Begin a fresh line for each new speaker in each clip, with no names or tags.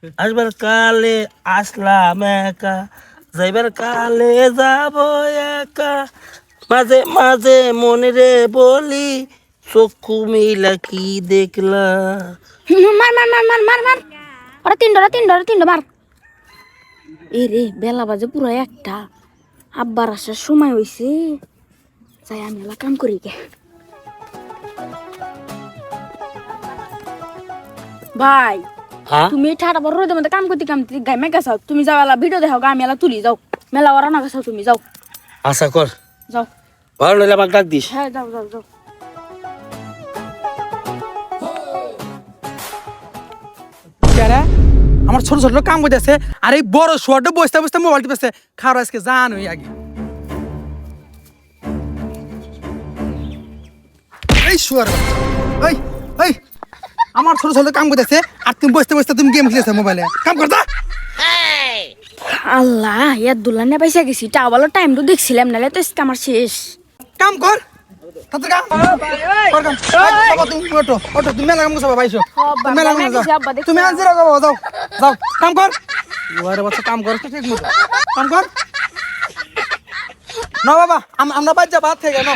আসবার কালে আসলাম একা, যাইবার কালে যাব একা, মাঝে মাঝে মনে রে বলি চক্ষু মিলা কি দেখলা।
মার মার মার মার মার মার ওরা তিনটা মার। এ রে বেলা বাজে পুরো একটা, আব্বার আসার সময় হইছে, যাই আমি এলা কাম করি গে। ভাই
হ্যাঁ
তুমি ঠাটা বড় রোদের মধ্যে কাম করতে গাই মেঘা চাও, তুমি যাও এলা ভিডিও দেখাও গা, আমি এলা তুলি যাও, মেলা ওরা না গেছাও, তুমি যাও
আশা কর,
যাও।
ভালো নইলে আমাকে ডাক দিস।
হ্যাঁ যাও যাও যাও।
যারা আমার ছোট ছোট কাম করতেছে আর এই বড় শোয়াটা বসতে বসতে মোবাইল টিপেছে, খাওয়ার আজকে জান হই আগে। এই শুয়ার ওই ওই আমার ছোট ছোট কাম করতেছে আর তুমি বসতে বসতে তুমি গেম খেলেছো মোবাইলে, কাম করতা।
আল্লাহ ইয়ার দুল্লা নে পাইসা গেছি, টাওয়ালের টাইম তো দেখছিলাম, নালে তো আজকে আমার শেষ।
কাম কর তাতে কাম কর কাম। বাবা তুমি ওঠো ওঠো, তুমি মেলা কাম করছো বাবা, আইসো তুমি মেলা কাম করছো, তুমি আনছি রাখো বাবা, যাও যাও কাম কর। ওরে বাচ্চা কাম কর তো ঠিক মতো, কাম কর না বাবা, আমরা বাচ্চা ভাত থেকে না।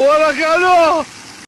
ওরা কেন